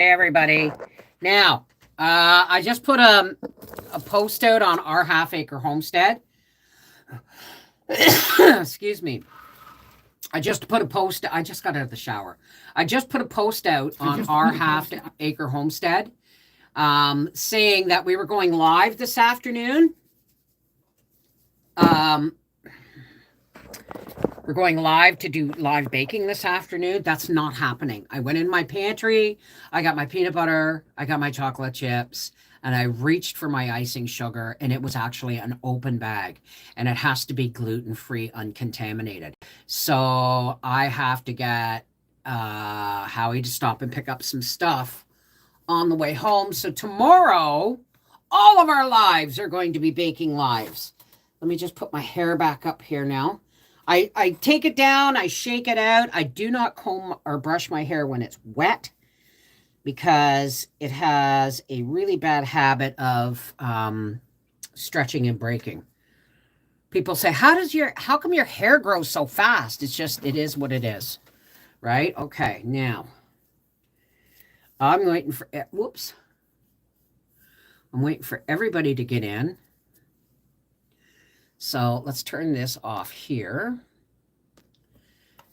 Hey everybody. Now, I just put a post out on our half acre homestead. Excuse me. I just put a post. I just got out of the shower. I just put a post out on our half acre homestead, saying that we were going live this afternoon. Um, we're going live to do live baking this afternoon. That's not happening. I went in my pantry. I got my peanut butter. I got my chocolate chips. And I reached for my icing sugar, and it was actually an open bag. And it has to be gluten-free, uncontaminated. So I have to get Howie to stop and pick up some stuff on the way home. So tomorrow, all of our lives are going to be baking lives. Let me just put my hair back up here now. I take it down, I shake it out. I do not comb or brush my hair when it's wet because it has a really bad habit of stretching and breaking. People say, how come your hair grows so fast? It is what it is, right? Okay, now I'm waiting for, whoops. I'm waiting for everybody to get in. So let's turn this off here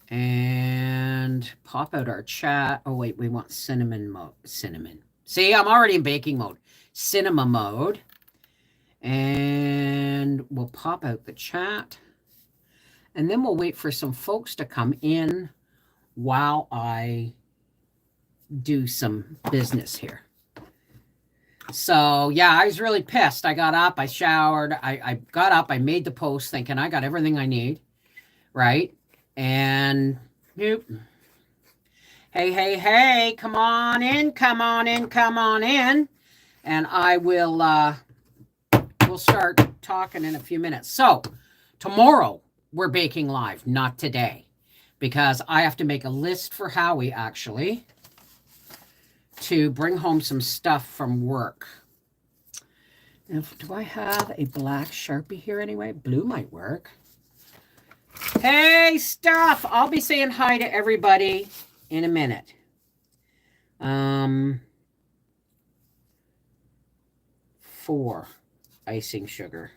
and pop out our chat. Oh, wait, we want cinnamon mode. Cinnamon. See, I'm already in baking mode. Cinema mode. And we'll pop out the chat. And then we'll wait for some folks to come in while I do some business here. So, yeah, I was really pissed. I got up, I showered, I got up, I made the post thinking I got everything I need, right? And, nope. Hey, come on in. And I will, we'll start talking in a few minutes. So, tomorrow we're baking live, not today, because I have to make a list for Howie, actually, to bring home some stuff from work. Do I have a black Sharpie here anyway? Blue might work. Hey, stuff. I'll be saying hi to everybody in a minute. 4 icing sugar.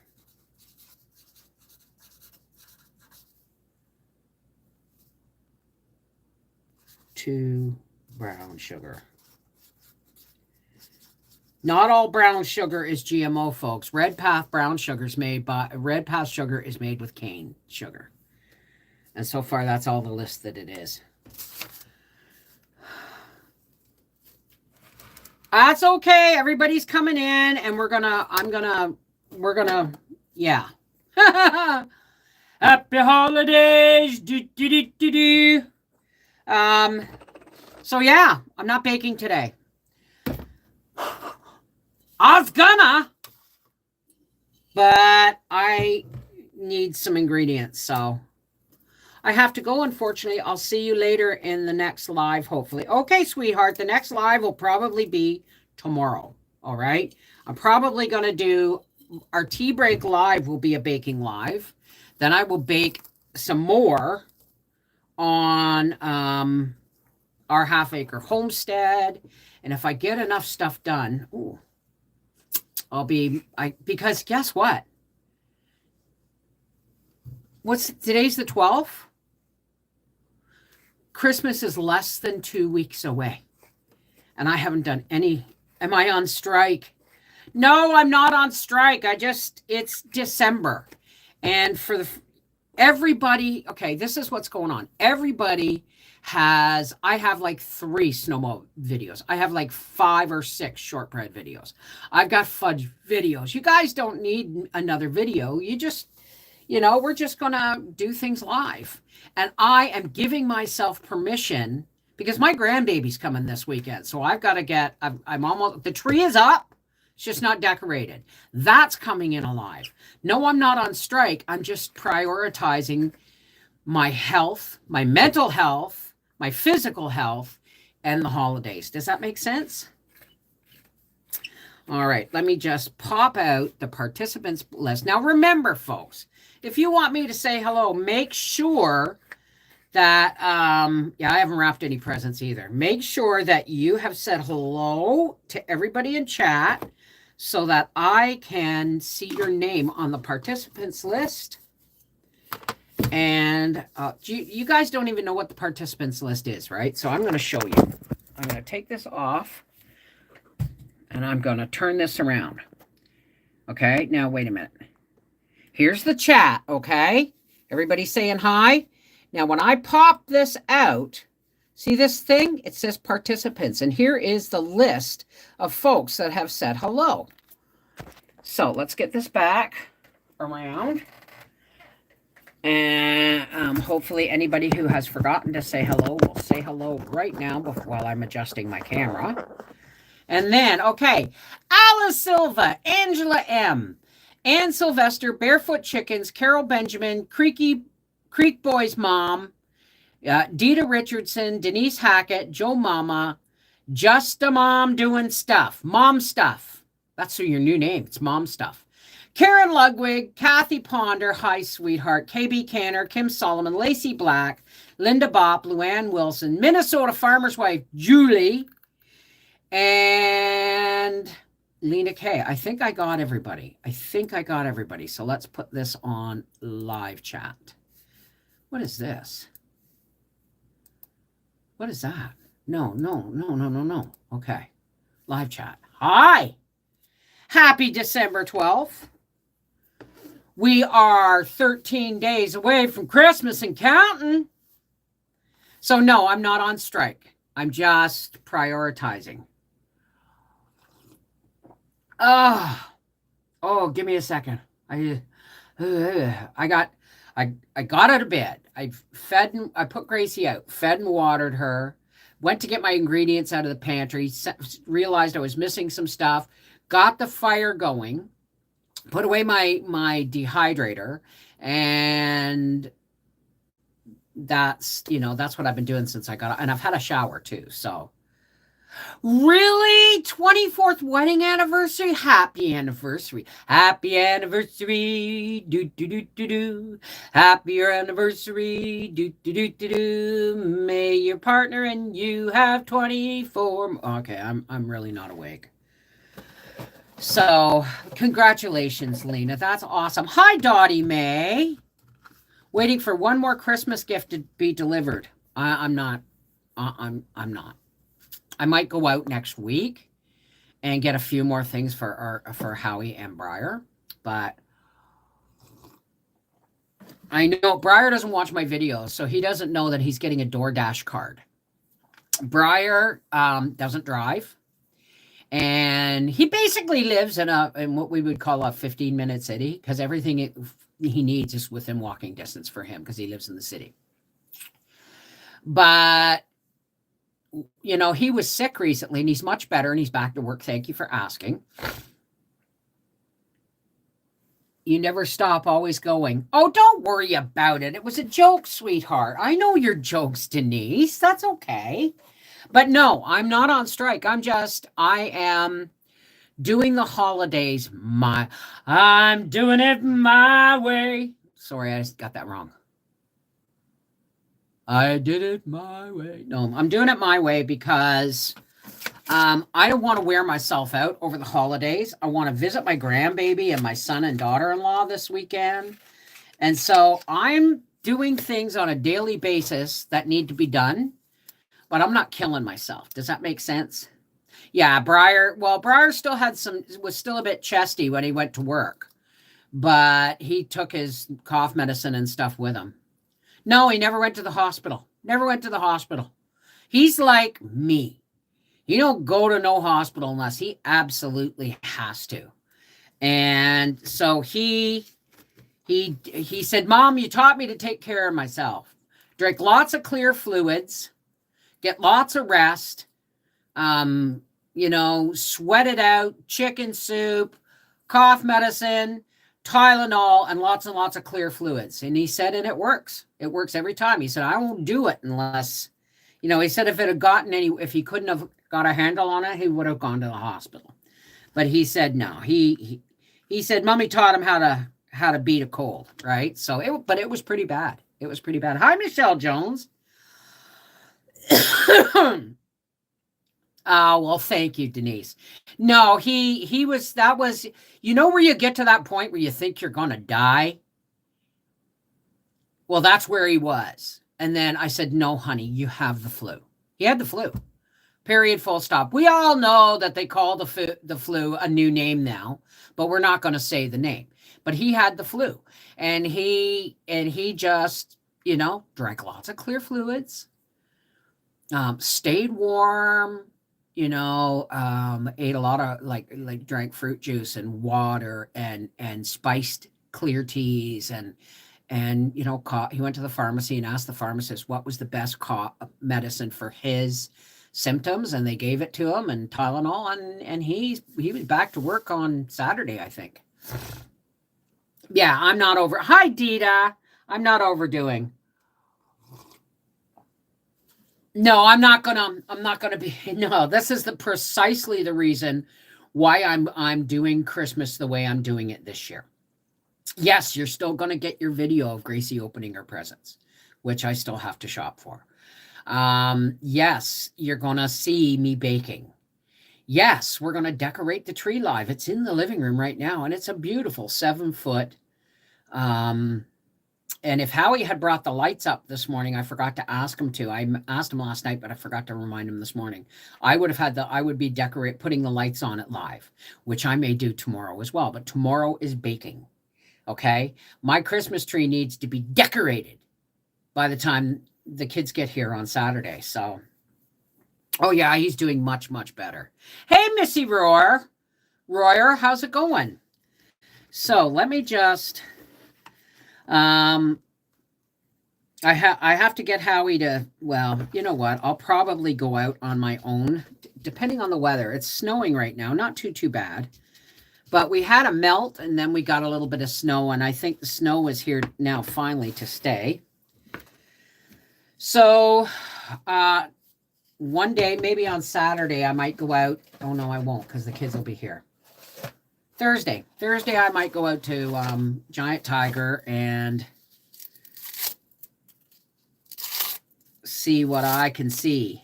2 brown sugar. Not all brown sugar is GMO, folks. Red Path brown sugar is made with cane sugar. And so far, that's all the list that it is. That's okay. Everybody's coming in, and yeah. Happy holidays. So yeah, I'm not baking today. I was gonna, but I need some ingredients, so I have to go, unfortunately. I'll see you later in the next live, hopefully. Okay, sweetheart, the next live will probably be tomorrow, all right? I'm probably going to do, our tea break live will be a baking live. Then I will bake some more on our half acre homestead. And if I get enough stuff done, because guess what? Today's the 12th? Christmas is less than 2 weeks away. And I haven't done any. Am I on strike? No, I'm not on strike. It's December. And everybody, okay, this is what's going on. Everybody I have like 3 snowball videos. I have like 5 or 6 shortbread videos. I've got fudge videos. You guys don't need another video. You just, we're just going to do things live. And I am giving myself permission because my grandbaby's coming this weekend. So I've got to I'm almost, the tree is up. It's just not decorated. That's coming in alive. No, I'm not on strike. I'm just prioritizing my health, my mental health, my physical health, and the holidays. Does that make sense? All right, let me just pop out the participants list. Now, remember, folks, if you want me to say hello, make sure that yeah, I haven't wrapped any presents either. Make sure that you have said hello to everybody in chat so that I can see your name on the participants list. And you guys don't even know what the participants list is, right? So I'm going to show you. I'm going to take this off and I'm going to turn this around. Okay, now wait a minute. Here's the chat, okay? Everybody saying hi. Now, when I pop this out, see this thing? It says participants, and here is the list of folks that have said hello. So let's get this back around. And hopefully anybody who has forgotten to say hello will say hello right now while I'm adjusting my camera. And then, okay, Alice Silva, Angela M., Ann Sylvester, Barefoot Chickens, Carol Benjamin, Creek Boy's mom, Dita Richardson, Denise Hackett, Joe Mama, Just a Mom Doing Stuff. Mom Stuff. That's your new name. It's Mom Stuff. Karen Ludwig, Kathy Ponder, Hi Sweetheart, KB Canner, Kim Solomon, Lacey Black, Linda Bopp, Luann Wilson, Minnesota Farmer's Wife, Julie, and Lena K. I think I got everybody. So let's put this on live chat. What is this? What is that? No. Okay. Live chat. Hi. Happy December 12th. We are 13 days away from Christmas and counting. So no, I'm not on strike. I'm just prioritizing. Oh, give me a second. I got out of bed. I put Gracie out, fed and watered her, went to get my ingredients out of the pantry, realized I was missing some stuff, got the fire going, put away my dehydrator, and that's what I've been doing since I got, and I've had a shower too, so. Really? 24th wedding anniversary? Happy anniversary. Happy anniversary. Do do do do do. Happy anniversary. Do do do do do. May your partner and you have 24. Okay, I'm really not awake. So, congratulations, Lena. That's awesome. Hi, Dottie May. Waiting for one more Christmas gift to be delivered. I'm not. I'm not. I might go out next week and get a few more things for Howie and Briar, but I know Briar doesn't watch my videos, so he doesn't know that he's getting a DoorDash card. Briar doesn't drive, and he basically lives in what we would call a 15-minute city, because everything he needs is within walking distance for him because he lives in the city. But he was sick recently and he's much better and he's back to work. Thank you for asking. You never stop, always going. Oh, don't worry about it. It was a joke, sweetheart. I know your jokes, Denise. That's okay. But no, I'm not on strike. I am doing the holidays I'm doing it my way. Sorry, I just got that wrong. I did it my way. No, I'm doing it my way because I don't want to wear myself out over the holidays. I want to visit my grandbaby and my son and daughter-in-law this weekend. And so I'm doing things on a daily basis that need to be done, but I'm not killing myself. Does that make sense? Yeah, Briar still was still a bit chesty when he went to work, but he took his cough medicine and stuff with him. No, he never went to the hospital. He's like me. He don't go to no hospital unless he absolutely has to. And so he said, Mom, you taught me to take care of myself. Drink lots of clear fluids, get lots of rest, sweat it out, chicken soup, cough medicine, Tylenol, and lots of clear fluids. And he said, and it works. It works every time. He said, I won't do it unless, he said if he couldn't have got a handle on it, he would have gone to the hospital. But he said, no, he said, Mommy taught him how to beat a cold. Right. So it was pretty bad. It was pretty bad. Hi, Michelle Jones. Oh, well, thank you, Denise. No, he was that was where you get to that point where you think you're gonna die? Well, that's where he was. And then I said, "No, honey, you have the flu." He had the flu. Period, full stop. We all know that they call the flu a new name now, but we're not going to say the name. But he had the flu, and he just drank lots of clear fluids, stayed warm, ate a lot of like drank fruit juice and water and spiced clear teas and he went to the pharmacy and asked the pharmacist what was the best medicine for his symptoms, and they gave it to him and Tylenol, and he was back to work on Saturday, I think. Yeah, I'm not over. Hi, Dita. I'm not overdoing. No, I'm not gonna be. No, this is precisely the reason why I'm doing Christmas the way I'm doing it this year. Yes, you're still gonna get your video of Gracie opening her presents, which I still have to shop for. Yes, you're gonna see me baking. Yes, we're gonna decorate the tree live. It's in the living room right now, and it's a beautiful 7-foot. And if Howie had brought the lights up this morning, I forgot to ask him to. I asked him last night, but I forgot to remind him this morning. I would be putting the lights on it live, which I may do tomorrow as well. But tomorrow is baking. Okay, my Christmas tree needs to be decorated by the time the kids get here on Saturday. So, oh yeah, he's doing much, much better. Hey, Missy Royer, how's it going? So let me just, I have to get Howie to, well, you know what? I'll probably go out on my own, depending on the weather. It's snowing right now, not too bad. But we had a melt, and then we got a little bit of snow, and I think the snow is here now finally to stay. So one day, maybe on Saturday, I might go out. Oh, no, I won't, because the kids will be here. Thursday, I might go out to Giant Tiger and see what I can see.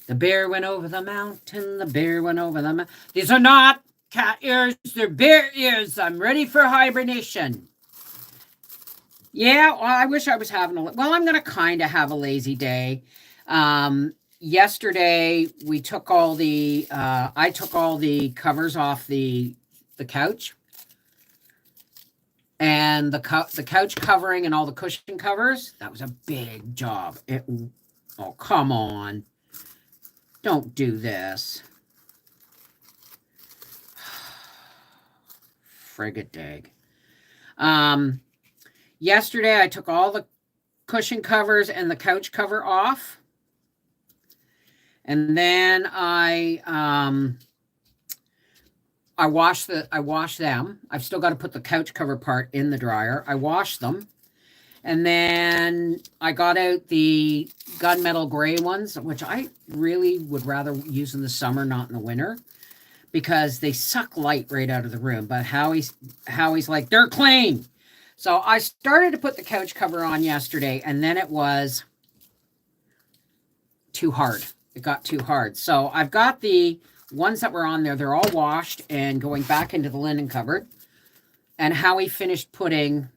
The bear went over the mountain. The bear went over the mountain. These are not cat ears, they're bear ears. I'm ready for hibernation. Yeah, well, I wish I was having well, I'm going to kind of have a lazy day. Yesterday, we took all the, I took all the covers off the couch. And the couch covering and all the cushion covers, that was a big job. Oh, come on. Don't do this. Frigadag. Yesterday, I took all the cushion covers and the couch cover off. And then I washed them. I've still got to put the couch cover part in the dryer. I washed them. And then I got out the gunmetal gray ones, which I really would rather use in the summer, not in the winter, because they suck light right out of the room. But Howie's like, they're clean. So I started to put the couch cover on yesterday, and then it was too hard. It got too hard. So I've got the ones that were on there. They're all washed and going back into the linen cupboard. And Howie finished putting,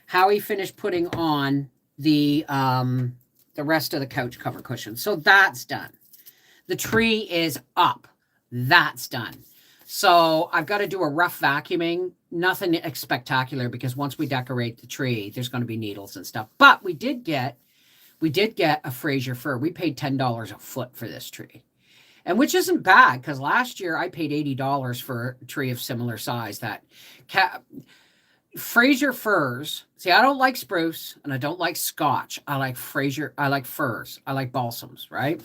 Howie finished putting on the rest of the couch cover cushion. So that's done. The tree is up. That's done. So I've got to do a rough vacuuming. Nothing spectacular, because once we decorate the tree, there's going to be needles and stuff. But we did get a Fraser fir. We paid $10 a foot for this tree. And which isn't bad, because last year I paid $80 for a tree of similar size. That Fraser firs. See, I don't like spruce and I don't like Scotch. I like Fraser. I like firs. I like balsams, right?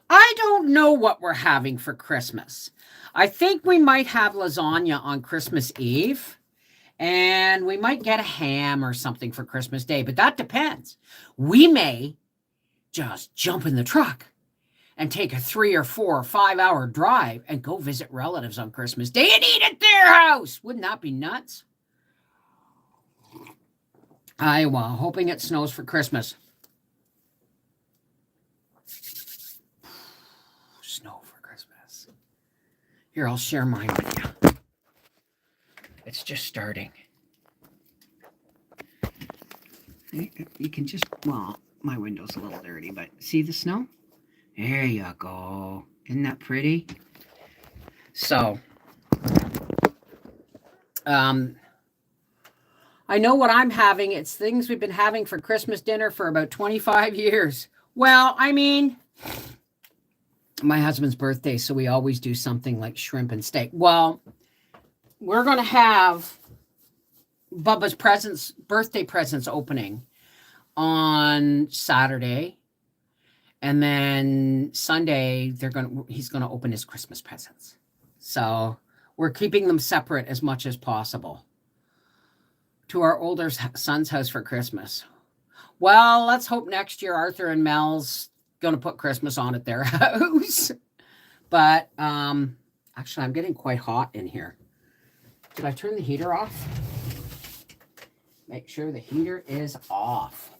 I don't know what we're having for Christmas. I think we might have lasagna on Christmas Eve, and we might get a ham or something for Christmas Day, but that depends. We may just jump in the truck and take a 3 or 4 or 5 hour drive and go visit relatives on Christmas Day and eat at their house. Wouldn't that be nuts? Iowa, hoping it snows for Christmas. Snow for Christmas. Here, I'll share mine with you. It's just starting. You can just, well, my window's a little dirty, but see the snow? There you go. Isn't that pretty? So, I know what I'm having. It's things we've been having for Christmas dinner for about 25 years. Well, I mean, my husband's birthday, so we always do something like shrimp and steak. Well, we're going to have Bubba's birthday presents opening on Saturday. And then Sunday, he's going to open his Christmas presents. So we're keeping them separate as much as possible. To our older son's house for Christmas. Well, let's hope next year Arthur and Mel's going to put Christmas on at their house. But actually, I'm getting quite hot in here. Did I turn the heater off? Make sure the heater is off.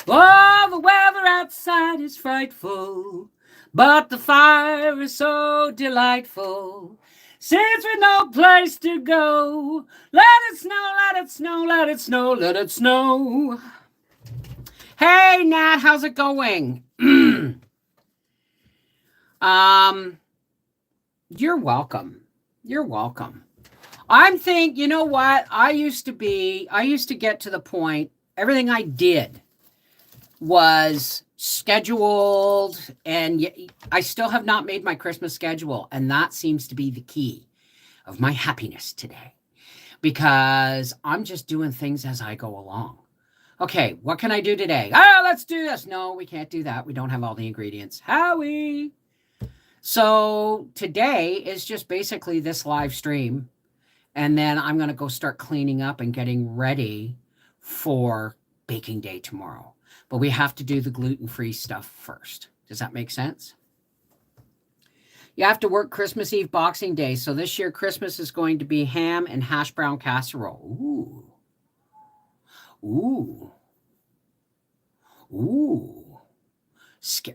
Oh, the weather outside is frightful, but the fire is so delightful. Since we've no place to go, let it snow, let it snow, let it snow, let it snow. Hey, Nat, how's it going? You're welcome. You're welcome. You know what? I used to get to the point, everything I did was scheduled, and I still have not made my Christmas schedule. And that seems to be the key of my happiness today, because I'm just doing things as I go along. Okay, what can I do today? Let's do this. No, we can't do that. We don't have all the ingredients. Howie. So today is just basically this live stream. And then I'm going to go start cleaning up and getting ready for baking day tomorrow. But we have to do the gluten-free stuff first. Does that make sense? You have to work Christmas Eve, Boxing Day. So this year, Christmas is going to be ham and hash brown casserole. Ooh. Ooh. Ooh.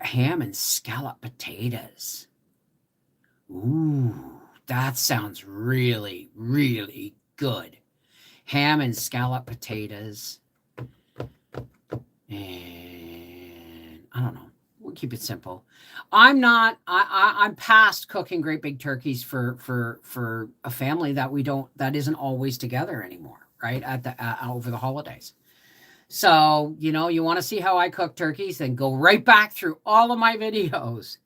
Ham and scallop potatoes. Ooh. That sounds really, really good. Ham and scallop potatoes. And I don't know. We'll keep it simple. I'm past cooking great big turkeys for a family that isn't always together anymore, right? Over the holidays. So, you want to see how I cook turkeys, then go right back through all of my videos.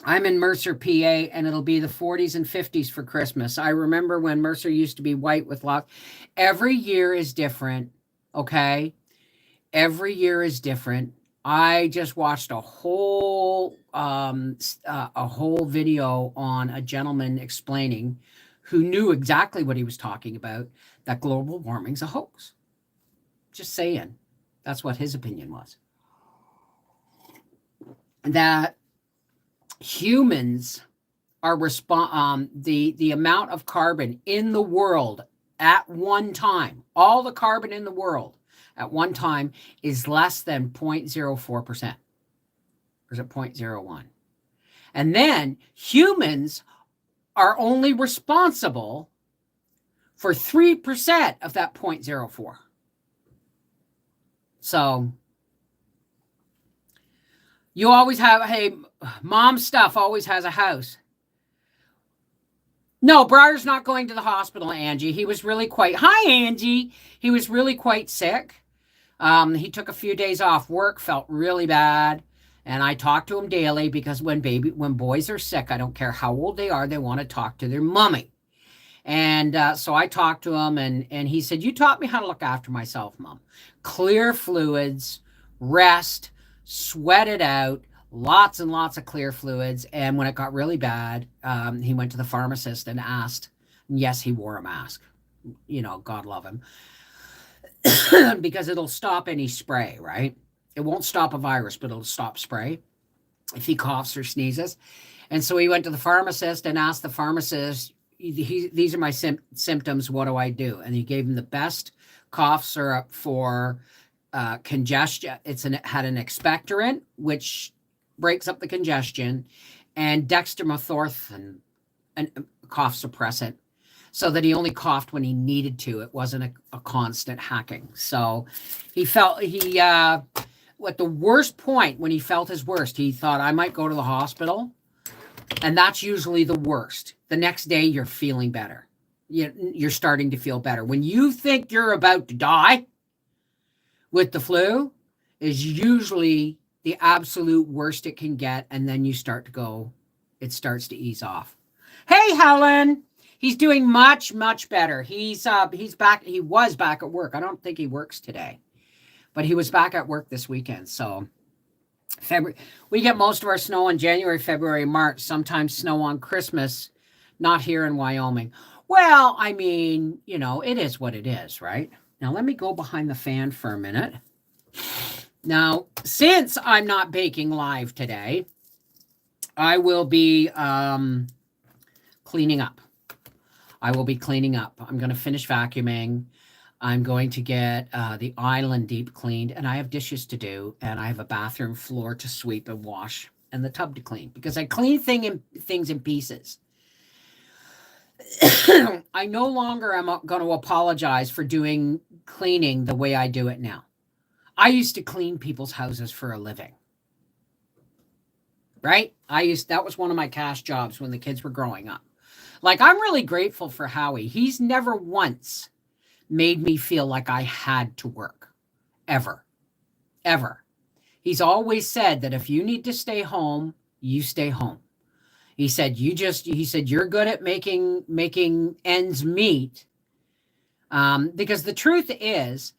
I'm in Mercer, PA, and it'll be the 40s and 50s for Christmas. I remember when Mercer used to be white with lots. Every year is different, okay? Every year is different. I just watched a whole video on a gentleman explaining, who knew exactly what he was talking about, that global warming's a hoax. Just saying. That's what his opinion was. That humans are the amount of carbon in the world at one time, all the carbon in the world at one time is less than 0.04%. Or is it 0.01? And then humans are only responsible for 3% of that 0.04. So you always have, hey, mom stuff always has a house. No, Briar's not going to the hospital, Angie. He was really hi, Angie. He was really quite sick. He took a few days off work, felt really bad. And I talk to him daily, because when boys are sick, I don't care how old they are, they want to talk to their mommy. And so I talked to him, and he said, you taught me how to look after myself, Mom. Clear fluids, rest, sweat it out, lots and lots of clear fluids. And when it got really bad, he went to the pharmacist and asked, and yes, he wore a mask. God love him. Because it'll stop any spray, right? It won't stop a virus, but it'll stop spray if he coughs or sneezes. And so he went to the pharmacist and asked the pharmacist, these are my symptoms. What do I do? And he gave him the best cough syrup for congestion. It had an expectorant, which breaks up the congestion, and dextromethorphan, a cough suppressant, so that he only coughed when he needed to. It wasn't a constant hacking. So at the worst point, when he felt his worst, he thought, I might go to the hospital. And that's usually the worst. The next day, you're feeling better. You're starting to feel better. When you think you're about to die with the flu, is usually the absolute worst it can get. And then it starts to ease off. Hey, Helen. He's doing much, much better. He's back. He was back at work. I don't think he works today, but he was back at work this weekend. So we get most of our snow in January, February, March, sometimes snow on Christmas, not here in Wyoming. Well, I mean, it is what it is, right? Now, let me go behind the fan for a minute. Now, since I'm not baking live today, I will be cleaning up. I'm going to finish vacuuming. I'm going to get the island deep cleaned, and I have dishes to do, and I have a bathroom floor to sweep and wash, and the tub to clean, because I clean things in pieces. I no longer am going to apologize for doing cleaning the way I do it now. I used to clean people's houses for a living, right? That was one of my cash jobs when the kids were growing up. Like, I'm really grateful for Howie. He's never once made me feel like I had to work. Ever. He's always said that if you need to stay home, you stay home. He said, you're good at making ends meet. Because the truth is,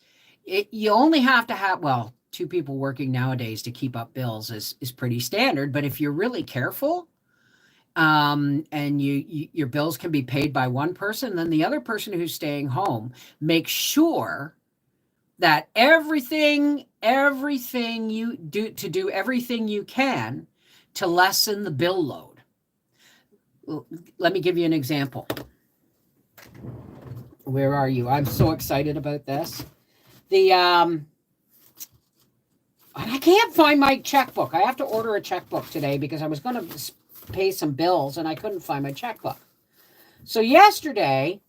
you only have to have, well, 2 people working nowadays to keep up bills is pretty standard. But if you're really careful, and your bills can be paid by one person, then the other person who's staying home, make sure that everything you do everything you can to lessen the bill load. Let me give you an example. Where are you? I'm so excited about this. I can't find my checkbook. I have to order a checkbook today because I was going to pay some bills and I couldn't find my checkbook. So yesterday,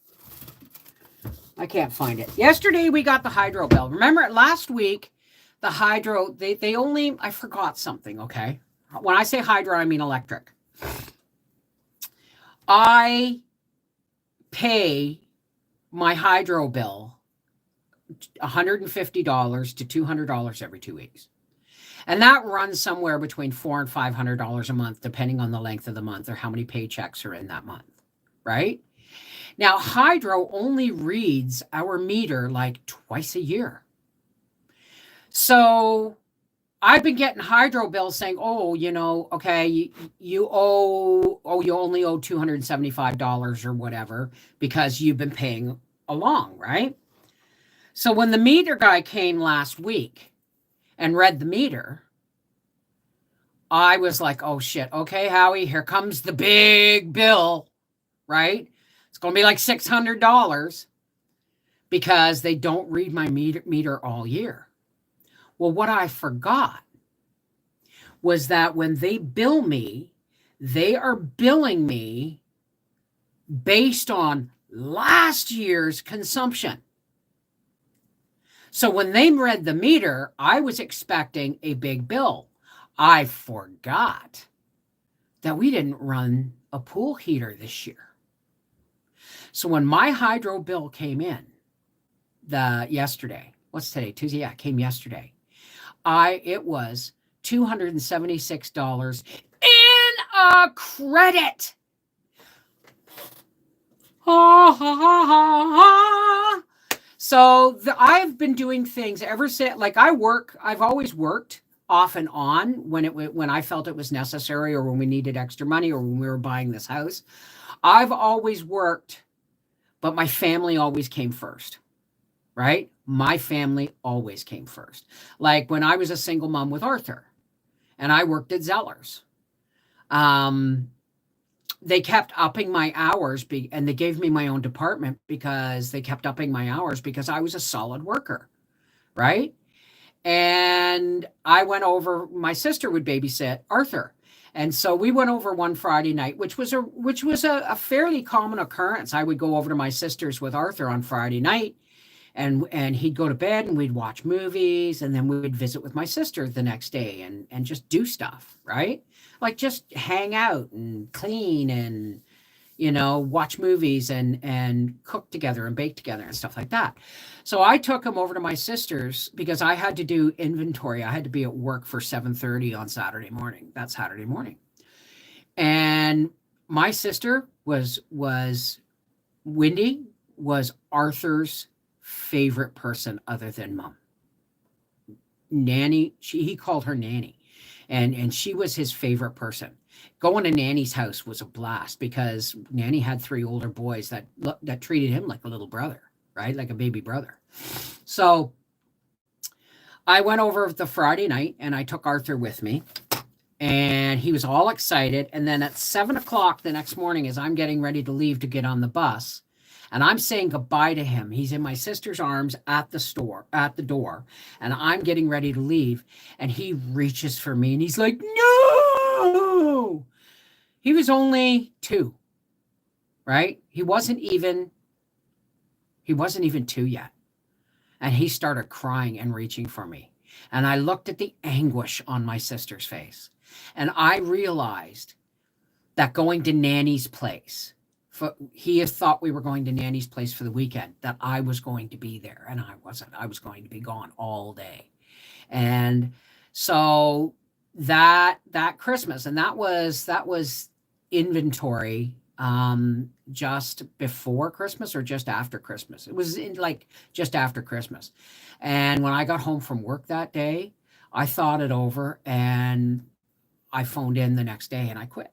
I can't find it. Yesterday we got the hydro bill. Remember last week, the hydro, I forgot something, okay? When I say hydro, I mean electric. I pay my hydro bill $150 to $200 every 2 weeks. And that runs somewhere between $400 and $500 a month, depending on the length of the month or how many paychecks are in that month, right? Now, hydro only reads our meter like twice a year. So I've been getting hydro bills saying, okay, you only owe $275 or whatever because you've been paying along, right? So when the meter guy came last week and read the meter, I was like, oh shit, okay, Howie, here comes the big bill, right? It's going to be like $600 because they don't read my meter all year. Well, what I forgot was that when they bill me, they are billing me based on last year's consumption. So when they read the meter, I was expecting a big bill. I forgot that we didn't run a pool heater this year. So when my hydro bill came in yesterday, what's today? Tuesday? Yeah, it came yesterday. It was $276 in a credit. So I've been doing things ever since. Like I've always worked off and on when I felt it was necessary, or when we needed extra money, or when we were buying this house. I've always worked, but my family always came first. Right? My family always came first. Like when I was a single mom with Arthur and I worked at Zellers. they kept upping my hours and they gave me my own department because they kept upping my hours because I was a solid worker, right? And I went over, my sister would babysit Arthur. And so we went over one Friday night, which was a fairly common occurrence. I would go over to my sister's with Arthur on Friday night, and he'd go to bed and we'd watch movies, and then we would visit with my sister the next day and just do stuff, right? Like just hang out and clean and watch movies and cook together and bake together and stuff like that. So I took him over to my sister's because I had to do inventory. I had to be at work for 7:30 on Saturday morning. That's Saturday morning. And my sister was Wendy was Arthur's favorite person other than mom. Nanny, he called her Nanny. And she was his favorite person. Going to Nanny's house was a blast because Nanny had 3 older boys that treated him like a little brother, right? Like a baby brother. So I went over the Friday night and I took Arthur with me, and he was all excited. And then at 7 o'clock the next morning, as I'm getting ready to leave to get on the bus, and I'm saying goodbye to him, he's in my sister's arms at the door, and I'm getting ready to leave, and he reaches for me and he's like, no. He was only 2, right? He wasn't even 2 yet. And he started crying and reaching for me. And I looked at the anguish on my sister's face. And I realized that going to Nanny's place, he had thought we were going to Nanny's place for the weekend, that I was going to be there. And I wasn't. I was going to be gone all day. And so that Christmas, and that was inventory just before Christmas or just after Christmas. It was just after Christmas. And when I got home from work that day, I thought it over and I phoned in the next day and I quit.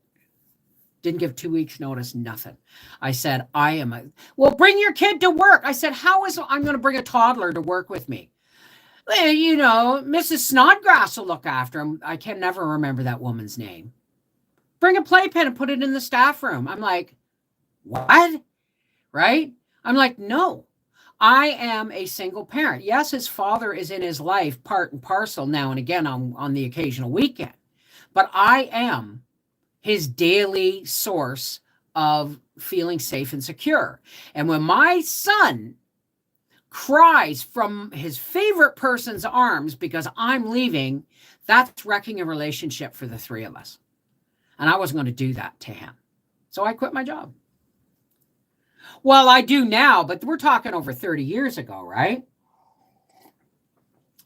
Didn't give 2 weeks notice, nothing. I said, well, bring your kid to work. I said, I'm going to bring a toddler to work with me? Mrs. Snodgrass will look after him. I can never remember that woman's name. Bring a playpen and put it in the staff room. I'm like, what? Right? I'm like, no, I am a single parent. Yes, his father is in his life, part and parcel now and again on the occasional weekend, but I am his daily source of feeling safe and secure. And when my son cries from his favorite person's arms because I'm leaving, that's wrecking a relationship for the 3 of us. And I wasn't going to do that to him. So I quit my job. Well, I do now, but we're talking over 30 years ago, right?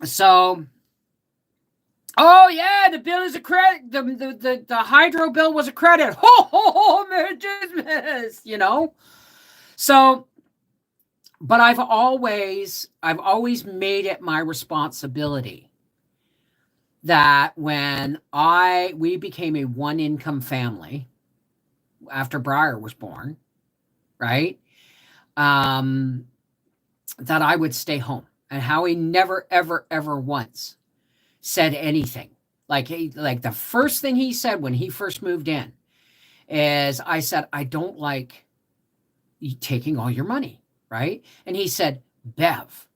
So, oh yeah, the bill is a credit. The hydro bill was a credit. Ho, ho, ho, Merry Christmas, So, but I've always made it my responsibility that when we became a 1-income family after Briar was born, right? That I would stay home. And Howie never, ever, ever once said anything. Like the first thing he said when he first moved in is, I said, I don't like you taking all your money, right? And he said, Bev,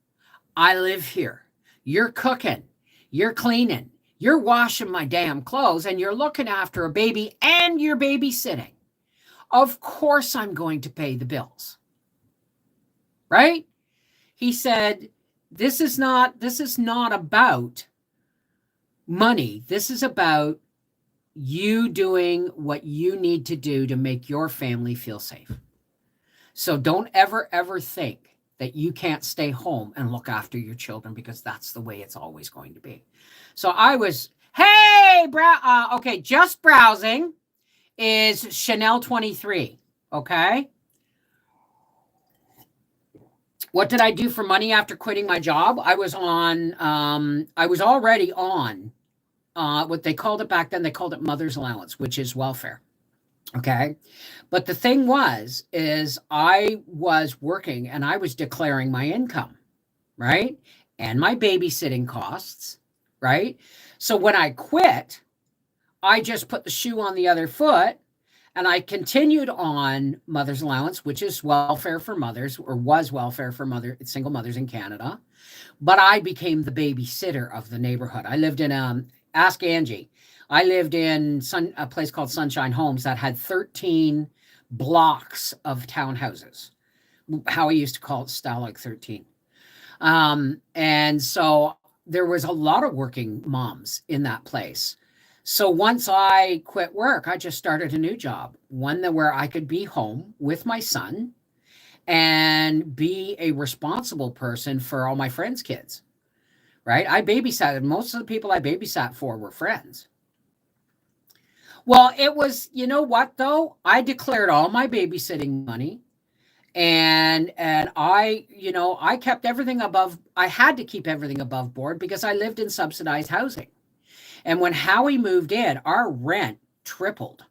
I live here. You're cooking. You're cleaning. You're washing my damn clothes, and you're looking after a baby, and you're babysitting. Of course I'm going to pay the bills. Right? He said, this is not about money. This is about you doing what you need to do to make your family feel safe. So don't ever, ever think that you can't stay home and look after your children, because that's the way it's always going to be. So I was, okay, just browsing is Chanel 23. Okay. What did I do for money after quitting my job? I was already on what they called it back then. They called it mother's allowance, which is welfare. Okay. But the thing is I was working and I was declaring my income, right? And my babysitting costs, right? So when I quit, I just put the shoe on the other foot And I continued on mother's allowance, which is welfare for mothers, or was welfare for single mothers in Canada. But I became the babysitter of the neighborhood. I lived in ask Angie. I lived in a place called Sunshine Homes that had 13 blocks of townhouses. How I used to call it Stalag 13. And so there was a lot of working moms in that place. So once I quit work, I just started a new job, one that where I could be home with my son and be a responsible person for all my friends' kids. Right? I babysat, and most of the people I babysat for were friends. Well, it was, you know what though? I declared all my babysitting money, and I kept everything above. I had to keep everything above board because I lived in subsidized housing. And when Howie moved in, our rent tripled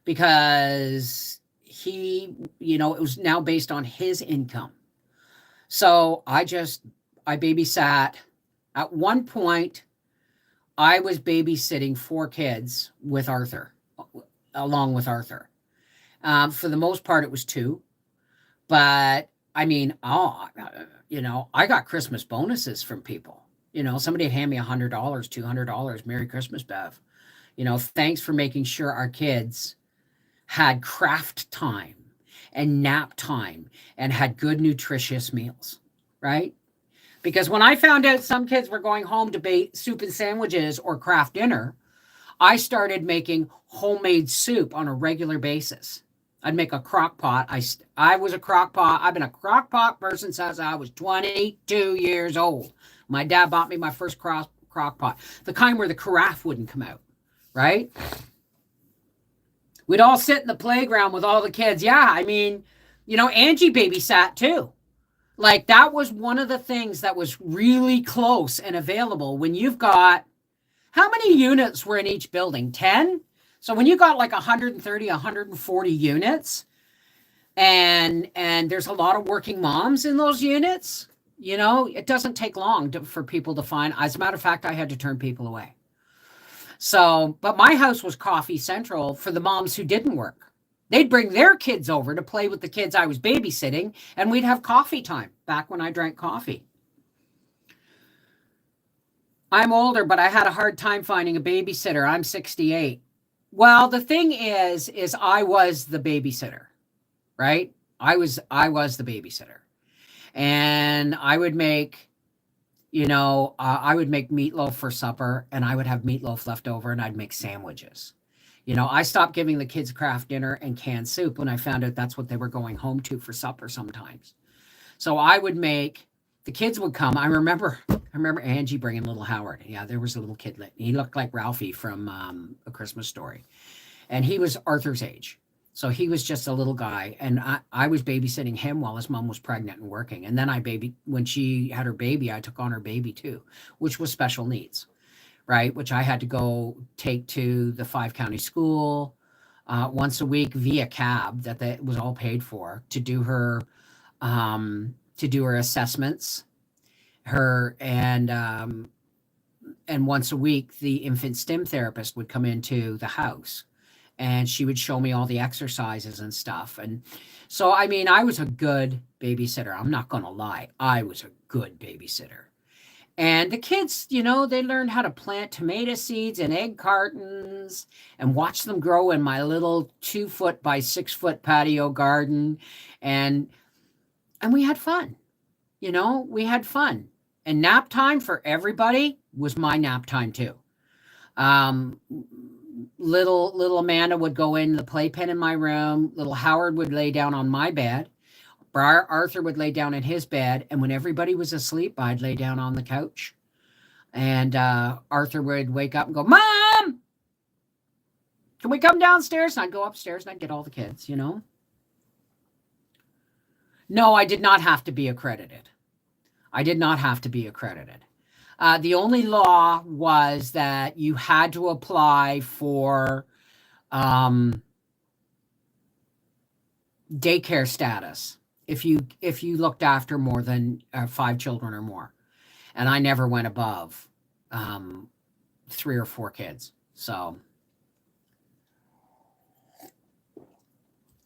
because it was now based on his income. So I babysat. At one point, I was babysitting 4 kids with Arthur, along with Arthur. For the most part, it was 2. But I mean, I got Christmas bonuses from people. Somebody would hand me $100, $200. Merry Christmas, Bev. Thanks for making sure our kids had craft time and nap time and had good, nutritious meals, right? Because when I found out some kids were going home to bake soup and sandwiches or craft dinner, I started making homemade soup on a regular basis. I'd make a crock pot. I was a crock pot. I've been a crock pot person since I was 22 years old. My dad bought me my first crock pot, the kind where the carafe wouldn't come out, right? We'd all sit in the playground with all the kids. Yeah, I mean, Angie babysat too. Like that was one of the things that was really close and available when you've got how many units were in each building? 10? So when you got like 130, 140 units and there's a lot of working moms in those units, it doesn't take long for people to find. As a matter of fact, I had to turn people away. So, but my house was coffee central for the moms who didn't work. They'd bring their kids over to play with the kids I was babysitting, and we'd have coffee time back when I drank coffee. I'm older, but I had a hard time finding a babysitter. I'm 68. Well, the thing is I was the babysitter, right? I was the babysitter. And I would make meatloaf for supper, and I would have meatloaf left over, and I'd make sandwiches. I stopped giving the kids craft dinner and canned soup when I found out that's what they were going home to for supper sometimes. So the kids would come. I remember Angie bringing little Howard. Yeah, there was a little kid. He looked like Ralphie from A Christmas Story. And he was Arthur's age. So he was just a little guy. And I was babysitting him while his mom was pregnant and working. And then when she had her baby, I took on her baby too, which was special needs, right? Which I had to go take to the 5-county school once a week via cab that was all paid for to do her assessments, and once a week the infant stim therapist would come into the house and she would show me all the exercises and stuff. And so I mean, I was a good babysitter. I'm not going to lie, I was a good babysitter. And the kids, they learned how to plant tomato seeds in egg cartons and watch them grow in my little 2-foot by 6-foot patio garden. And we had fun. We had fun. And nap time for everybody was my nap time too. Um, little Amanda would go in the playpen in my room. Little Howard would lay down on my bed. Arthur would lay down in his bed. And when everybody was asleep, I'd lay down on the couch. And Arthur would wake up and go, "Mom, can we come downstairs?" And I'd go upstairs and I'd get all the kids, No, I did not have to be accredited. I did not have to be accredited. The only law was that you had to apply for daycare status if you looked after more than 5 children or more. And I never went above 3 or 4 kids. So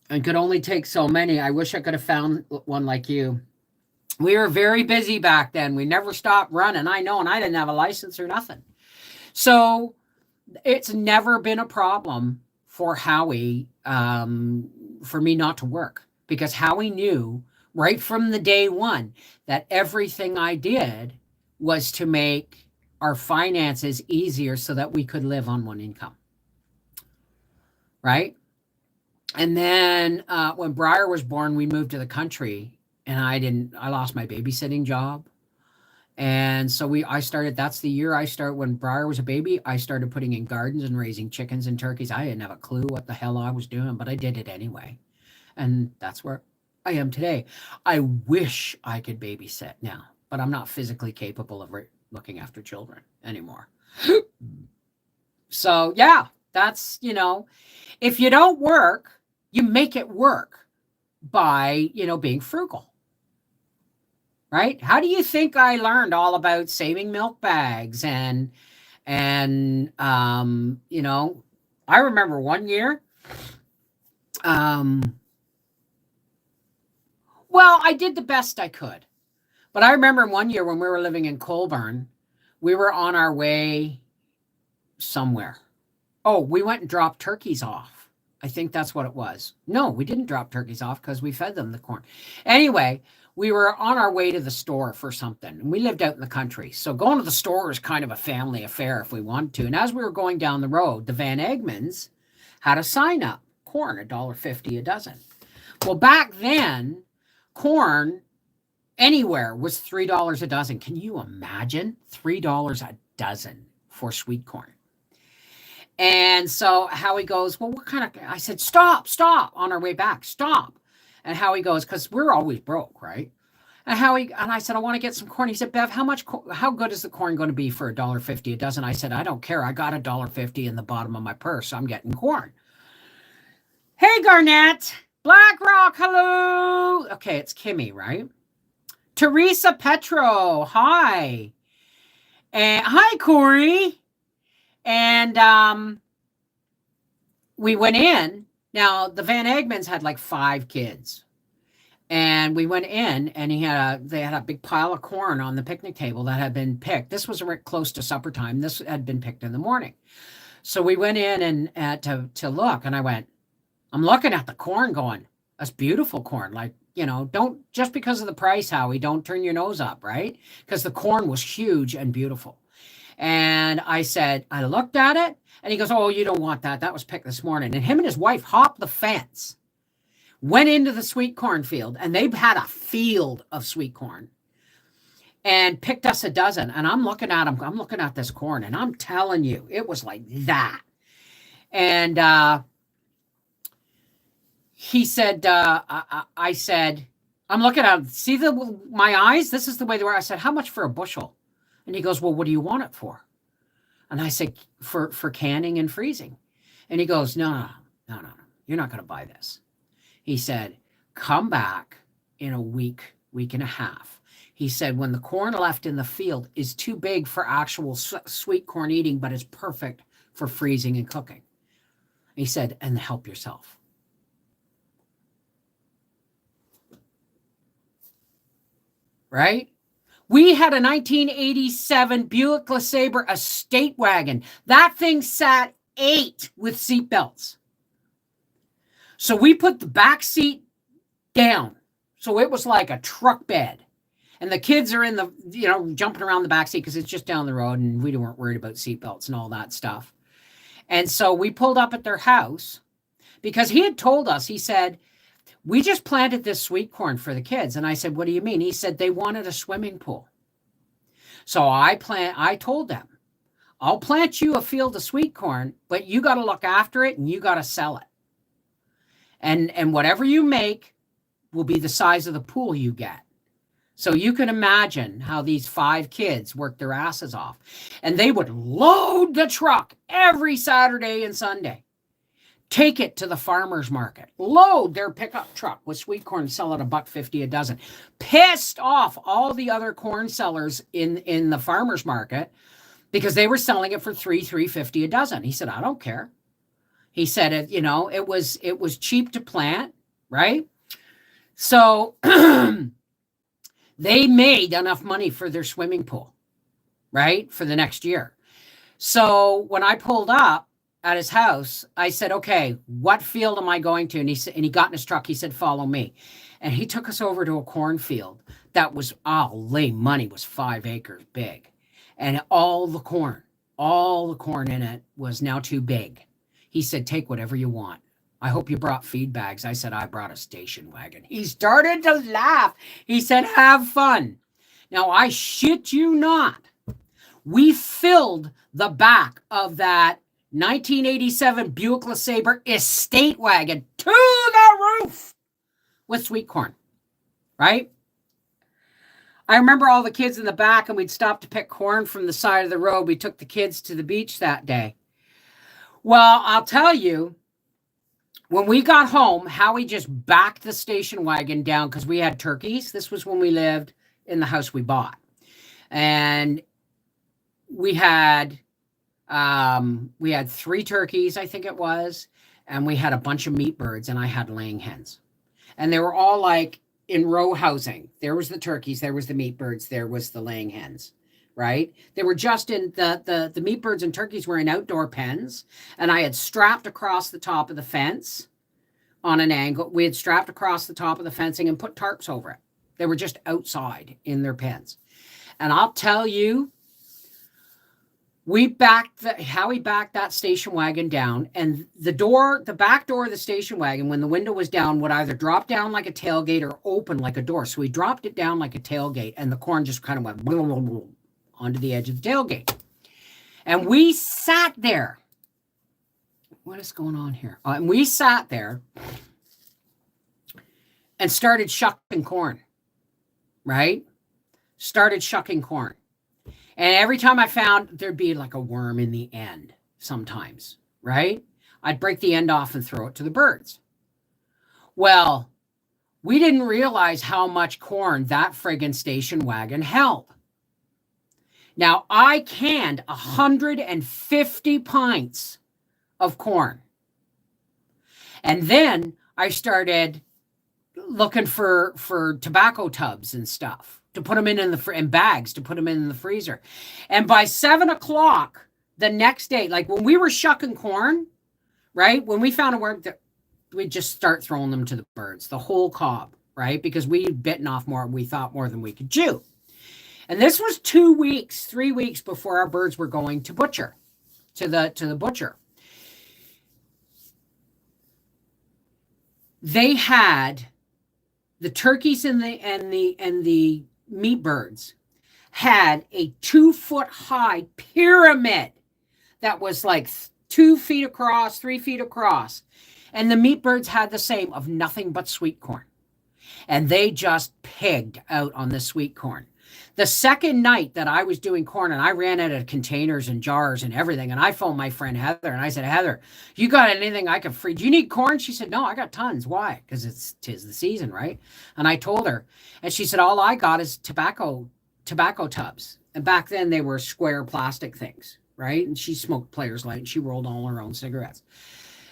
and could only take so many. I wish I could have found one like you. We were very busy back then. We never stopped running. I know, and I didn't have a license or nothing. So it's never been a problem for Howie, for me not to work, because Howie knew right from the day one that everything I did was to make our finances easier so that we could live on one income. Right. And then when Briar was born, we moved to the country, and I lost my babysitting job. And so I started, that's the year I started, when Briar was a baby, I started putting in gardens and raising chickens and turkeys. I didn't have a clue what the hell I was doing, but I did it anyway. And that's where I am today. I wish I could babysit now, but I'm not physically capable of looking after children anymore. So yeah, that's, if you don't work, you make it work by, being frugal. Right? How do you think I learned all about saving milk bags and I remember one year, well, I did the best I could. But I remember one year when we were living in Colburn, we were on our way somewhere. Oh, we went and dropped turkeys off. I think that's what it was. No, we didn't drop turkeys off because we fed them the corn. Anyway, we were on our way to the store for something, and we lived out in the country. So going to the store was kind of a family affair if we wanted to. And as we were going down the road, the Van Egmonds had a sign up, corn, $1.50 a dozen. Well, back then, corn anywhere was $3 a dozen. Can you imagine? $3 a dozen for sweet corn. And so Howie goes, well, what kind of, I said, stop, on our way back, stop. And Howie goes, because we're always broke, right? And I said, I want to get some corn. He said, Bev, how good is the corn going to be for $1.50 a dozen? I said, I don't care. I got $1.50 in the bottom of my purse. So I'm getting corn. Hey, Garnett, Black Rock, hello. Okay, it's Kimmy, right? Teresa Petro, hi. And hi, Corey. And we went in. Now, the Van Egmonds had like 5 kids. And we went in, and they had a big pile of corn on the picnic table that had been picked. This was close to supper time. This had been picked in the morning. So we went in and to look, and I'm looking at the corn going, that's beautiful corn. Like, don't, just because of the price, Howie, don't turn your nose up, right? Because the corn was huge and beautiful. And I looked at it, and he goes, oh, you don't want that. That was picked this morning. And him and his wife hopped the fence, went into the sweet corn field, and they had a field of sweet corn, and picked us a dozen. And I'm looking at them. I'm looking at this corn, and I'm telling you, it was like that. And he said, I said, I'm looking at him. See my eyes? This is the way they were. I said, how much for a bushel? And he goes, well, what do you want it for? And I said, for canning and freezing. And he goes, no. You're not going to buy this. He said, come back in a week and a half. He said, when the corn left in the field is too big for actual sweet corn eating, but it's perfect for freezing and cooking. He said, and help yourself. Right? We had a 1987 Buick LeSabre estate wagon. That thing sat 8 with seat belts. So we put the back seat down. So it was like a truck bed. And the kids are in the, jumping around the back seat because it's just down the road, and we weren't worried about seat belts and all that stuff. And so we pulled up at their house because he had told us, he said, we just planted this sweet corn for the kids. And I said, what do you mean? He said, they wanted a swimming pool. So I told them, I'll plant you a field of sweet corn, but you got to look after it and you got to sell it. And whatever you make will be the size of the pool you get. So you can imagine how these 5 kids worked their asses off. And they would load the truck every Saturday and Sunday. Take it to the farmer's market. Load their pickup truck with sweet corn, sell it $1.50 a dozen. Pissed off all the other corn sellers in the farmer's market because they were selling it for $3.50 a dozen. He said, I don't care. He said, it was cheap to plant. right? So they made enough money for their swimming pool, right? For the next year. So when I pulled up at his house, I said, okay, what field am I going to? And he said, and he got in his truck. He said, follow me. And he took us over to a cornfield that was, lay money, was 5 acres big. And all the corn in it was now too big. He said, take whatever you want. I hope you brought feed bags. I said, I brought a station wagon. He started to laugh. He said, have fun. Now, I shit you not. We filled the back of that 1987 Buick LeSabre estate wagon to the roof with sweet corn, right? I remember all the kids in the back, and we'd stop to pick corn from the side of the road. We took the kids to the beach that day. Well, I'll tell you, when we got home, Howie just backed the station wagon down because we had turkeys. This was when we lived in the house we bought. And we had 3 turkeys, I think it was, and we had a bunch of meat birds, and I had laying hens. And they were all like in row housing. There was the turkeys, there was the meat birds, there was the laying hens, right? They were just in the meat birds and turkeys were in outdoor pens, and I had strapped across the top of the fence on an angle. We had strapped across the top of the fencing and put tarps over it. They were just outside in their pens. And I'll tell you, Howie backed that station wagon down, and the back door of the station wagon, when the window was down, would either drop down like a tailgate or open like a door. So we dropped it down like a tailgate, and the corn just kind of went blah, blah, blah, onto the edge of the tailgate. And we sat there. What is going on here? And we sat there and started shucking corn, right? Started shucking corn. And every time I found there'd be like a worm in the end sometimes, right? I'd break the end off and throw it to the birds. Well, we didn't realize how much corn that friggin' station wagon held. Now, I canned 150 pints of corn. And then I started looking for tobacco tubs and stuff to put them in bags, to put them in the freezer. And by 7 o'clock the next day, like when we were shucking corn, right? When we found a worm, we'd just start throwing them to the birds, the whole cob, right? Because we'd bitten off more, we thought more than we could chew. And this was 3 weeks before our birds were going to the butcher. They had the turkeys and the meat birds had a 2-foot high pyramid that was like 2 feet across, 3 feet across. And the meat birds had the same, of nothing but sweet corn. And they just pigged out on the sweet corn. The second night that I was doing corn, and I ran out of containers and jars and everything, and I phoned my friend Heather, and I said, Heather, you got anything I can free? Do you need corn? She said, no, I got tons. Why? Because tis the season, right? And I told her, and she said, all I got is tobacco tubs. And back then they were square plastic things, right? And she smoked Players Light, and she rolled all her own cigarettes.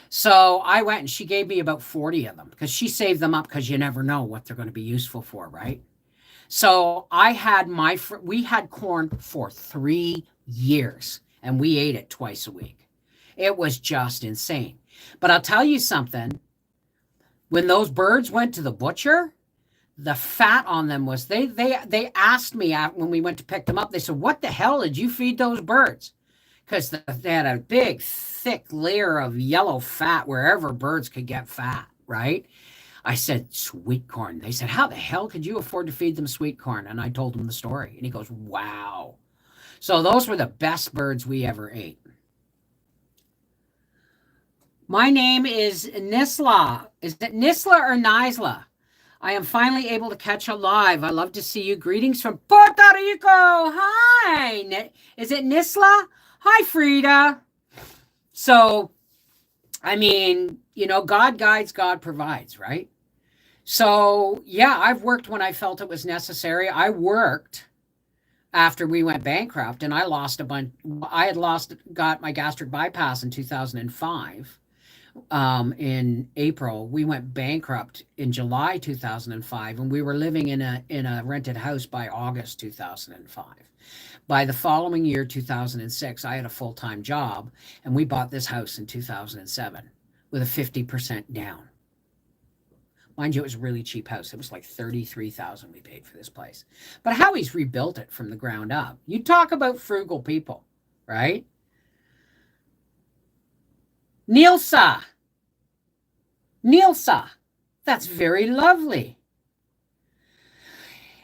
So I went, and she gave me about 40 of them, because she saved them up, because you never know what they're going to be useful for, right? So we had corn for 3 years, and we ate it twice a week. It was just insane. But I'll tell you something. When those birds went to the butcher, the fat on them was, they asked me when we went to pick them up, they said, what the hell did you feed those birds? Because they had a big, thick layer of yellow fat wherever birds could get fat, right? I said, sweet corn. They said, how the hell could you afford to feed them sweet corn? And I told him the story. And he goes, wow. So those were the best birds we ever ate. My name is Nisla. Is it Nisla or Nisla? I am finally able to catch a live. I love to see you. Greetings from Puerto Rico. Hi. Is it Nisla? Hi, Frida. So, I mean, God guides, God provides, right? So, yeah, I've worked when I felt it was necessary. I worked after we went bankrupt, and I lost a bunch. Got my gastric bypass in 2005. in April. We went bankrupt in July 2005, and we were living in a rented house by August 2005. By the following year, 2006, I had a full-time job, and we bought this house in 2007 with a 50% down. Mind you, it was a really cheap house. It was like $33,000 we paid for this place. But Howie's rebuilt it from the ground up. You talk about frugal people, right? Nilsa. Nilsa. That's very lovely.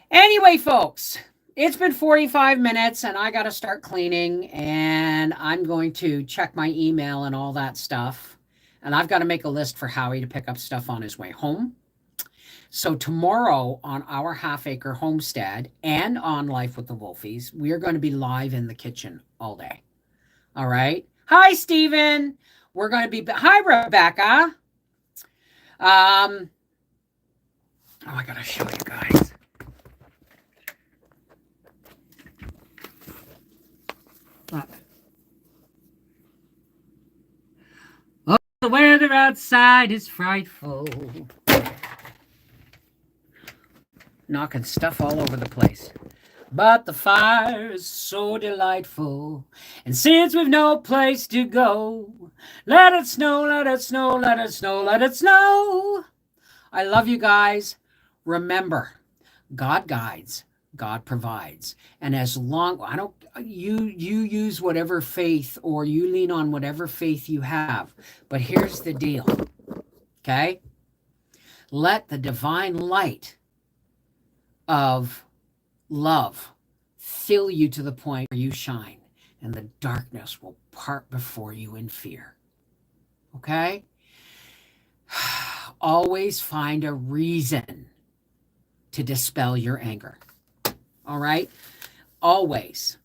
Anyway, folks, it's been 45 minutes and I got to start cleaning and I'm going to check my email and all that stuff. And I've got to make a list for Howie to pick up stuff on his way home. So tomorrow on our half-acre homestead and on Life with the Wolfies, we are going to be live in the kitchen all day. All right. Hi, Stephen. We're going to be... Hi, Rebecca. Oh, I got to show you guys. Look. Oh, the weather outside is frightful. Knocking stuff all over the place. But the fire is so delightful. And since we've no place to go, let it snow, let it snow, let it snow, let it snow. I love you guys. Remember, God guides, God provides. And as long, you use whatever faith or you lean on whatever faith you have. But here's the deal, okay? Let the divine light of love fill you to the point where you shine, and the darkness will part before you in fear. Okay? Always find a reason to dispel your anger. All right? Always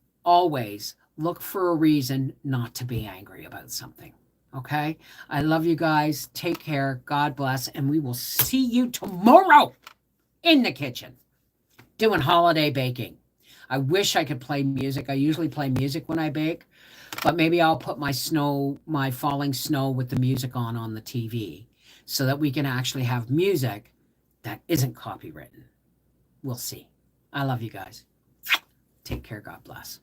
look for a reason not to be angry about something. Okay? I love you guys. Take care. God bless. And we will see you tomorrow in the kitchen doing holiday baking. I wish I could play music. I usually play music when I bake, but maybe I'll put my falling snow with the music on the TV so that we can actually have music that isn't copywritten. We'll see. I love you guys. Take care. God bless.